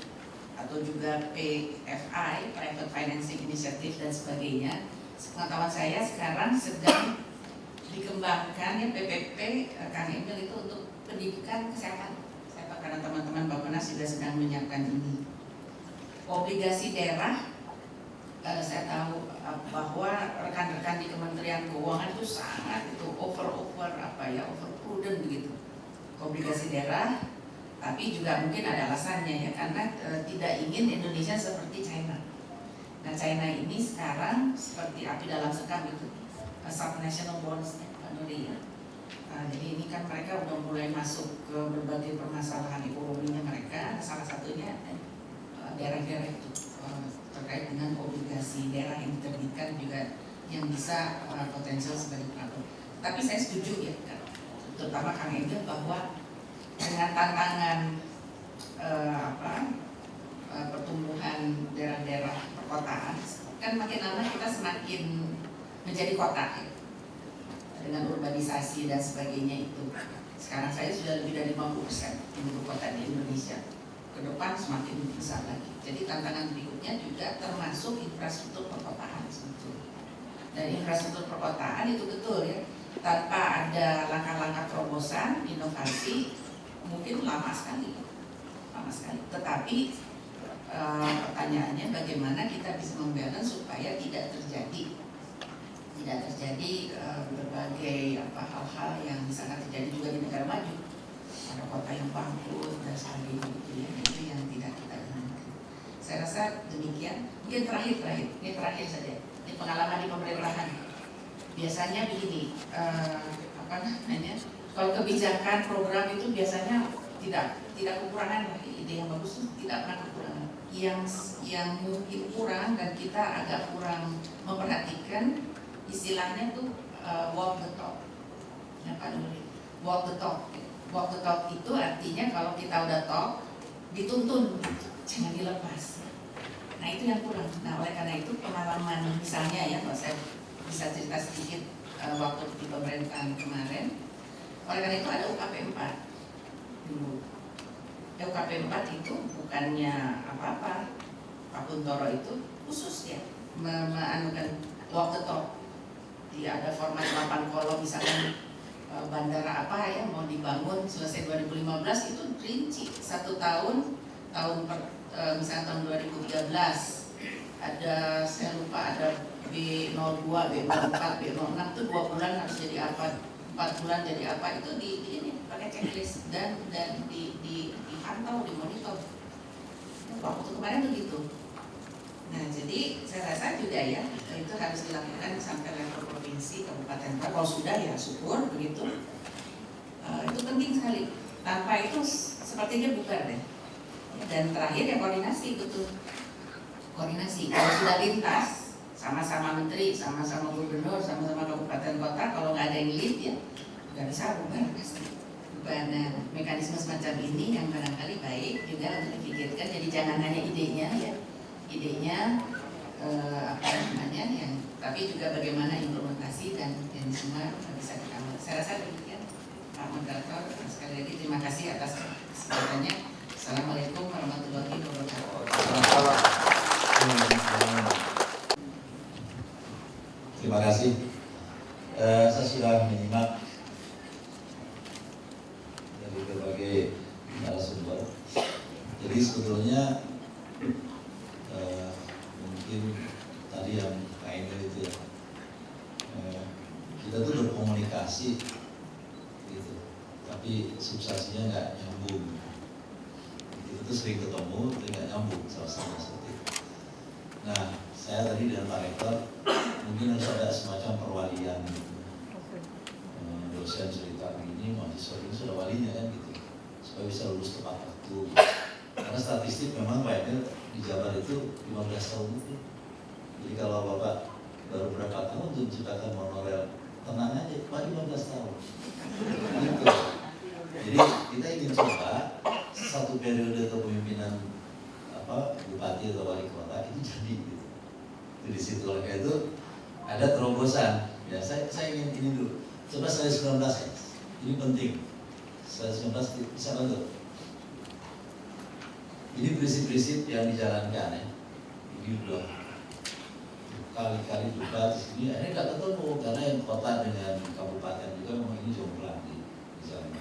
atau juga PFI, Private Financing Initiative dan sebagainya. Sepengetahuan saya sekarang sedang dikembangkan ya PPP Kang Emil itu untuk pendidikan kesehatan. Karena teman-teman Bappenas juga sedang menyiapkan ini. Obligasi daerah, saya tahu bahwa rekan-rekan di Kementerian Keuangan itu sangat over prudent begitu. Obligasi daerah, tapi juga mungkin ada alasannya ya, karena tidak ingin Indonesia seperti China. Nah, China ini sekarang seperti api dalam sekam itu, subnational bonds, Pak Nuri ya. Jadi ini kan mereka udah mulai masuk ke berbagai permasalahan ekonominya mereka, salah satunya daerah-daerah itu terkait dengan obligasi daerah yang diterbitkan juga yang bisa potensial sebagai pelaku. Tapi saya setuju ya, terutama Kang Emil bahwa dengan tantangan pertumbuhan daerah-daerah perkotaan, kan makin lama kita semakin menjadi kota ya, dengan urbanisasi dan sebagainya itu. Sekarang saya sudah lebih dari 50% penduduk kota di Indonesia. Ke depan semakin besar lagi. Jadi tantangan berikutnya juga termasuk infrastruktur perkotaan sebetulnya. Dan infrastruktur perkotaan itu betul ya, tanpa ada langkah-langkah terobosan, inovasi, mungkin lama sekali. Tetapi pertanyaannya bagaimana kita bisa membalance supaya tidak terjadi berbagai hal-hal yang misalkan terjadi juga di negara maju, ada kota yang bangkrut dan sebagainya gitu ya, itu yang tidak kita inginkan. Saya rasa demikian. Mungkin terakhir saja. Ini pengalaman di pemerintahan. Biasanya begini, kalau kebijakan program itu biasanya tidak kekurangan, ide yang bagus itu tidak pernah kekurangan. Yang mungkin kurang dan kita agak kurang memperhatikan istilahnya tuh walk the talk. Ya, Pak Nuri, walk the talk. Walk the talk itu artinya kalau kita udah talk, dituntun, jangan dilepas. Nah itu yang kurang. Nah oleh karena itu pengalaman misalnya ya, kalau saya bisa cerita sedikit waktu di pemerintahan kemarin, oleh karena itu ada UKP 4 dulu. UKP 4 itu bukannya apa-apa, Pak Kuntoro itu khusus ya menganukan walk the talk. Dia ada format 8 kolom misalnya bandara apa ya mau dibangun selesai 2015 itu rinci 1 tahun misalnya tahun 2013 ada saya lupa ada B02, B04, B06 itu 2 bulan harus jadi apa, 4 bulan jadi apa, itu di ini pakai checklist dan dipantau, dimonitor. Waktu kemarin begitu. Nah jadi saya rasa juga ya itu harus dilakukan sampai level provinsi, kabupaten. Kalau sudah ya syukur begitu. Itu penting sekali. Tanpa itu sepertinya bubar deh. Dan terakhir ya koordinasi betul. Koordinasi. Kalau sudah lintas, sama-sama menteri, sama-sama gubernur, sama-sama kabupaten kota, kalau nggak ada yang lead ya nggak bisa bubar pasti. Nah, mekanisme semacam ini yang barangkali baik juga untuk dipikirkan. Jadi jangan hanya idenya ya. Yang tapi juga bagaimana implementasi dan semua bisa dikawal. Saya rasa demikian Pak Moderator. Sekali lagi terima kasih atas kesempatannya. Assalamualaikum warahmatullahi wabarakatuh. Terima kasih. Saya sudah menyimak dari berbagai narasumber. Jadi sebetulnya mungkin tadi yang kayaknya itu ya, kita tuh berkomunikasi gitu, tapi substansinya nggak nyambung. Kita tuh sering ketemu, tapi nggak nyambung sama-sama seperti itu. Nah, saya tadi dengan Pak Rektor mungkin harus ada semacam perwalian gitu. Dosen cerita begini, mahasiswa ini sudah walinya kan gitu, supaya bisa lulus tepat waktu. Karena statistik memang banyak di Jabar itu 15 tahun itu. Jadi kalau Bapak baru berapa tahun untuk menciptakan monorail, tenang aja, Pak 15 tahun. Gitu. Jadi kita ingin coba satu periode kepemimpinan bupati atau wali kota itu jadi gitu. Jadi situ oleh itu ada terobosan. Ya saya ingin ini dulu. Coba saya 19 ya. Ini penting. Saya 19 bisa bantu. Ini prinsip-prinsip yang dijalankan ya. Ini udah kali-kali debat di sini, ini nggak ketemu karena yang kota dengan kabupaten juga memang ini jomplang di sana.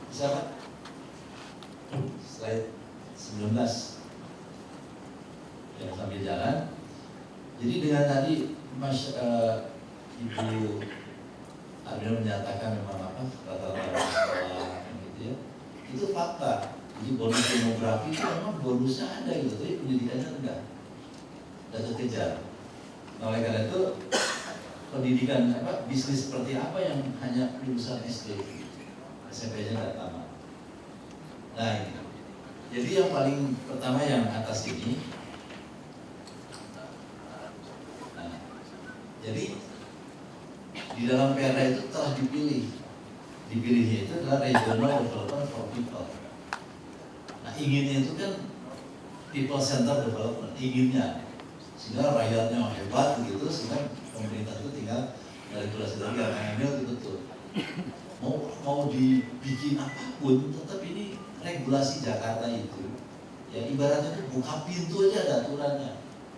Bisa Pak? Slide 19 ya, sambil jalan. Jadi dengan tadi Ibu Armil menyatakan memang rata-rata sekolah gitu ya, itu fakta. Jadi bonus demografi itu memang bonusnya ada gitu, tapi pendidikannya enggak kekejar. Nah, oleh karena itu pendidikan bisnis seperti apa yang hanya lulusan SD, SMP-nya nggak tamat. Nah ini, jadi yang paling pertama yang atas ini. Nah, jadi di dalam PRA itu telah dipilihnya itu adalah Regional Development for People. Nah inginnya itu kan people center development, inginnya sehingga rakyatnya hebat begitu, sehingga pemerintah itu tinggal regulasi dari yang ambil itu betul. Mau dibikin apapun, tetap ini regulasi Jakarta itu ya ibaratnya itu buka pintu aja ada aturannya,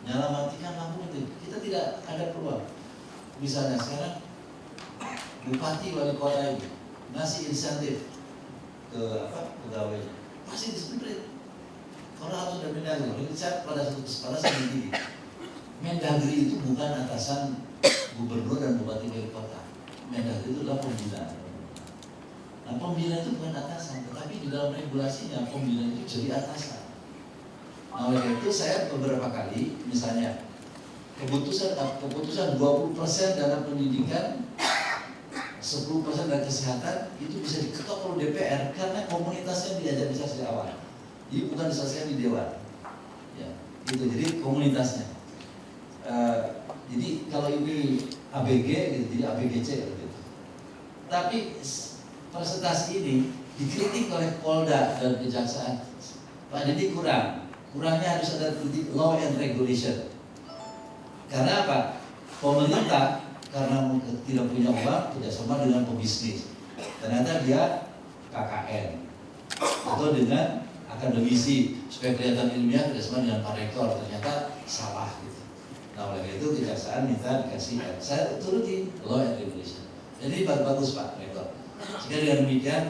nyala matikan lampu itu kita tidak ada peluang. Misalnya sekarang bupati wali kota ini ngasih insentif ke pegawainya, pasti disebut kalau harus ada Mendagri. Saya pada saya begini, Mendagri itu bukan atasan gubernur dan bupati wali kota. Mendagri itu adalah pembina. Nah pembina itu bukan atasan, tetapi di dalam regulasinya pembina itu jadi atasan. Nah oleh itu saya beberapa kali misalnya keputusan 20% dana pendidikan, 10% dari kesehatan itu bisa diketok oleh DPR karena komunitasnya diajak bisa sejak awal. Jadi bukan diselesaikan di dewan. Ya, itu jadi komunitasnya. Jadi kalau ini ABG gitu, jadi ABGC gitu. Tapi presentasi ini dikritik oleh Polda dan Kejaksaan. Pak Dedi kurangnya harus ada titik law and regulation. Karena apa? Pemerintah karena tidak punya uang kerjasama dengan pebisnis. Ternyata dia KKN atau dengan akademisi supaya kelihatan ilmiah kerjasama dengan Pak Rektor, ternyata salah gitu. Nah oleh itu Kejaksaan minta dikasih, saya turuti law and regulation. Jadi bagus Pak Rektor. Sehingga dengan demikian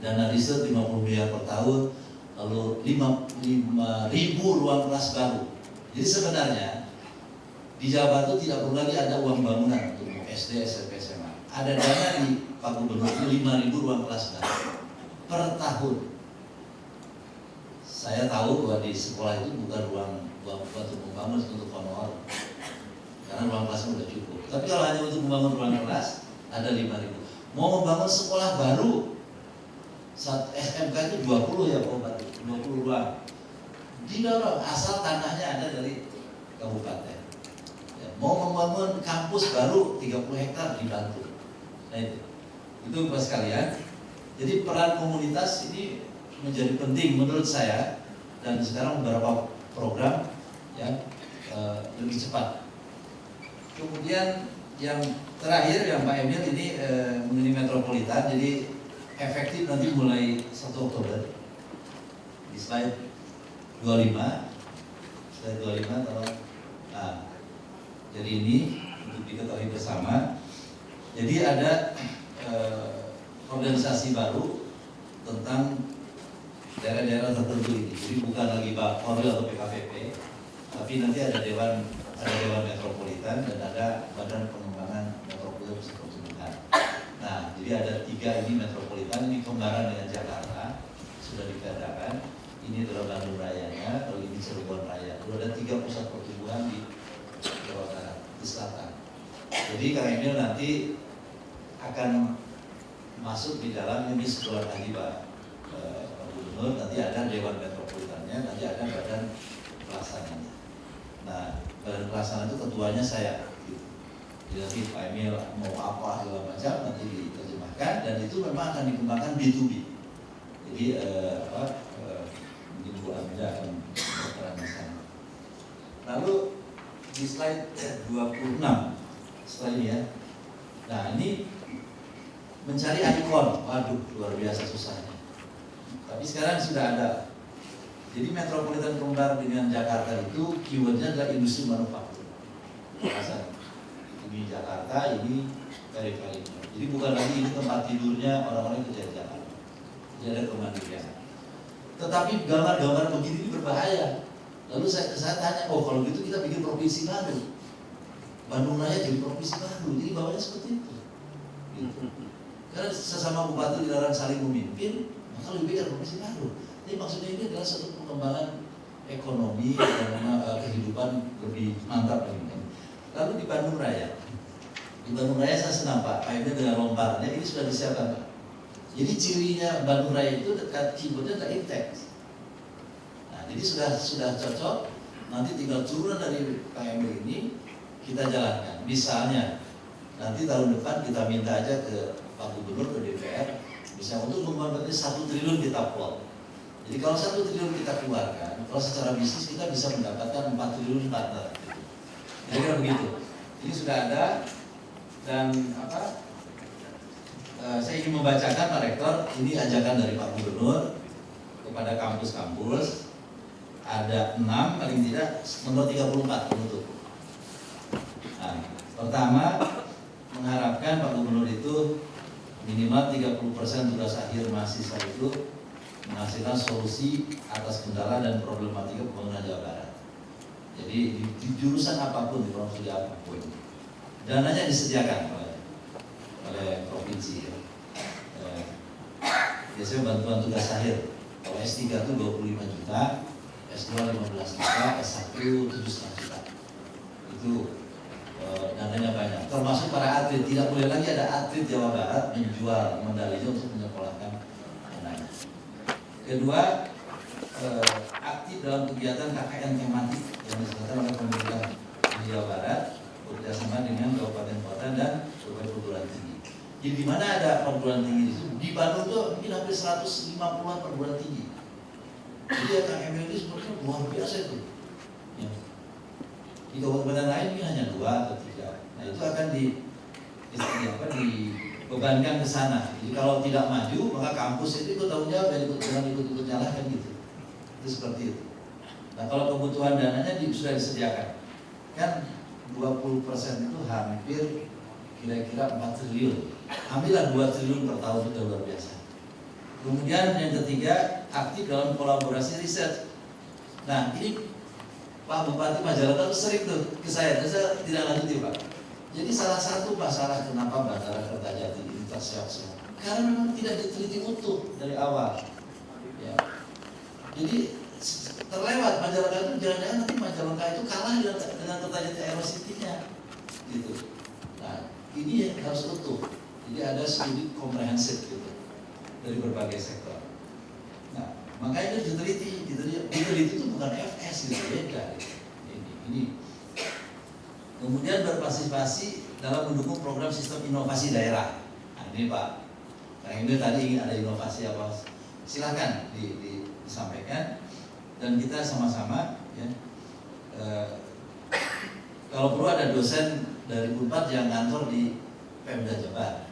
dana riset 50 miliar per tahun, lalu 5.000 ruang kelas baru. Jadi sebenarnya di Jawa Barat tidak perlu lagi ada uang bangunan untuk SD, SMP, SMA. Ada dana di Pak Gubernur 5.000 ruang kelas baru per tahun. Saya tahu bahwa di sekolah itu bukan ruang untuk membangun untuk honor, karena ruang kelasnya sudah cukup. Tapi kalau hanya untuk membangun ruang kelas ada 5.000. Mau membangun sekolah baru, SMK itu 20 ya Pak, 20 ruang. Didorong asal tanahnya ada dari kabupaten. Mau membangun kampus baru 30 hektar dibantu. Nah itu Bapak sekalian. Jadi peran komunitas ini menjadi penting menurut saya, dan sekarang beberapa program yang lebih cepat. Kemudian yang terakhir yang Pak Emil ini mengenai metropolitan, jadi efektif nanti mulai 1 Oktober. Di slide 25, tolong. Nah, jadi ini untuk diketahui bersama. Jadi ada organisasi baru tentang daerah-daerah tertentu ini. Jadi bukan lagi Bakoril atau PKPP, tapi nanti ada dewan metropolitan dan ada Badan Pengembangan Metropolitan Pertumbuhan. Nah, jadi ada 3 ini metropolitan, ini kembaran dengan Jakarta sudah dikatakan. Ini adalah Bandung Rayanya, kalau ini Cirebon Raya. Lalu ada 3 pusat pertumbuhan di Jawa Barat, di selatan. Jadi Kang Emil nanti akan masuk di dalam ini sekolah tadi Pak Gubernur, nanti ada Dewan Metropolitannya, nanti ada Badan Pelaksananya. Nah, Badan Pelaksana itu ketuanya saya. Jadi nanti Pak Emil mau apa segala macam nanti diterjemahkan, dan itu memang akan dikembangkan B2B. Jadi mungkin Bu Amida akan berperan di sana. Lalu di slide 26 setelah ini ya. Nah ini mencari ikon, waduh luar biasa susahnya. Tapi sekarang sudah ada. Jadi metropolitan Kembar dengan Jakarta itu keywordnya adalah industri manufaktur. Ini Jakarta, ini periferi. Jadi bukan lagi ini tempat tidurnya orang-orang yang kerja di Jakarta. Jadi ada kemandirian. Tetapi gambar-gambar begini ini berbahaya. Lalu saya tanya, oh kalau gitu kita bikin provinsi baru. Bandung Raya jadi provinsi baru. Jadi bawahnya seperti itu. Gitu. Karena sesama bupati dilarang saling memimpin, maka lebih baik provinsi baru. Jadi maksudnya ini adalah satu pengembangan ekonomi dan kehidupan lebih mantap lagi. Lalu di Bandung Raya saya senang Pak, kayaknya dengan lomparannya ini sudah disiapkan Pak. Jadi cirinya Bandung Raya itu dekat keyboardnya ada Intex. Nah, jadi sudah cocok. Nanti tinggal turunan dari KMB ini kita jalankan. Misalnya nanti tahun depan kita minta aja ke Pak Gubernur, ke DPR, bisa untuk membangun 1 triliun kita plot. Jadi kalau 1 triliun kita keluarkan, kalau secara bisnis kita bisa mendapatkan 4 triliun partner. Kira-kira begitu. Ini sudah ada dan saya ingin membacakan Pak Rektor, ini ajakan dari Pak Gubernur kepada kampus-kampus. Ada 6 paling tidak, nomor 34 penutup. Nah, pertama mengharapkan Pak Gubernur itu minimal 30% tugas akhir mahasiswa itu menghasilkan solusi atas kendala dan problematika pembangunan Jawa Barat. Jadi di jurusan apapun, di provinsi apapun, dananya disediakan oleh provinsi. Biasanya bantuan tugas akhir. Kalau S3 itu 25 juta, S2 15 juta, S1 7,5 juta. Itu dananya banyak. Termasuk para atlet, tidak boleh lagi ada atlet Jawa Barat menjual medalinya untuk menyekolahkan anaknya. Kedua, aktif dalam kegiatan KKN tematik yang diselenggarakan oleh pemerintah di Jawa Barat bekerjasama dengan kabupaten kota dan berbagai perguruan tinggi. Jadi di mana ada perguruan tinggi itu? Di Bandung tuh mungkin hampir 150-an perguruan tinggi. Jadi ya KKN ini sebenarnya luar biasa itu. Ya. Di kabupaten lain mungkin hanya 2 atau 3. Nah itu akan dibebankan ke sana. Jadi kalau tidak maju, maka kampus itu ikut tanggung jawab, jangan ikut nyalahkan gitu. Itu seperti itu. Nah kalau kebutuhan dananya sudah disediakan, kan 20% itu hampir kira-kira 4 triliun. Ambillah 2 triliun per tahun, itu luar biasa. Kemudian yang ketiga, aktif dalam kolaborasi riset. Nah ini Pak Bupati Majalengka sering tuh ke saya tidak lanjuti Pak. Jadi salah satu masalah kenapa Bandara Kertajati ini terseok-seok, karena memang tidak diteliti utuh dari awal. Ya. Jadi terlewat Majalengka itu, jangan-jangan nanti Majalengka itu kalah dengan Kertajati Aerocity-nya, gitu. Nah ini yang harus utuh. Jadi ada studi komprehensif gitu dari berbagai sektor. Nah makanya itu diteliti itu bukan FS gitu, beda. Ini. Kemudian berpartisipasi dalam mendukung program sistem inovasi daerah. Nah ini Pak, ini tadi ingin ada inovasi apa? Silakan disampaikan dan kita sama-sama ya. Kalau perlu ada dosen dari Unpad yang ngantor di Pemda Jabar.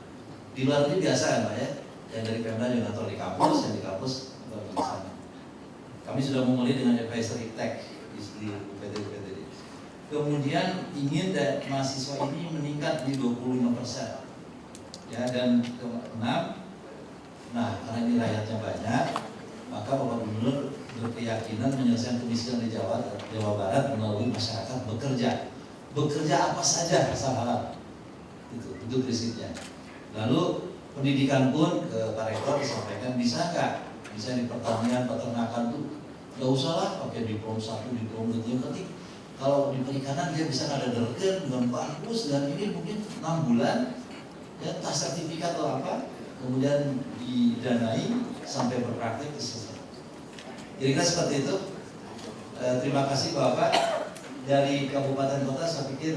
Di luar ini biasa kan Pak ya, yang dari Pemda yang ngantor di kampus, yang di kampus ngantor di sana. Kami sudah memulai dengan advisory tech di UPT. Kemudian ingin mahasiswa ini meningkat di 25%. Ya, dan ke-6, nah karena ini rakyatnya banyak, maka Bapak Gubernur berkeyakinan menyelesaikan kemiskinan di Jawa Barat melalui masyarakat bekerja. Bekerja apa saja asal halal. Itu prinsipnya. Lalu pendidikan pun ke Pak Rektor disampaikan bisa nggak? Bisa di pertanian, peternakan tuh nggak usah lah pakai diplom 1, diplom 2, yang penting kalau di perikanan dia bisa ngadaderkeun dengan bagus dan ini mungkin 6 bulan ya tas sertifikat atau apa, kemudian didanai sampai berpraktik selesai. Kira-kira seperti itu. Terima kasih Bapak. Dari kabupaten kota saya pikir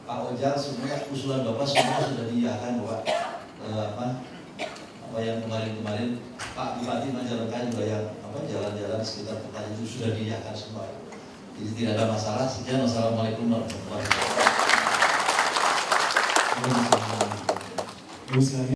Pak Ojal semuanya usulan Bapak semua sudah diiyakan Bapak. Apa yang kemarin Pak Bupati Majalengka juga yang jalan-jalan sekitar kota itu sudah diiyakan semua. Jadi tidak ada masalah. Sekian, wassalamualaikum warahmatullahi wabarakatuh.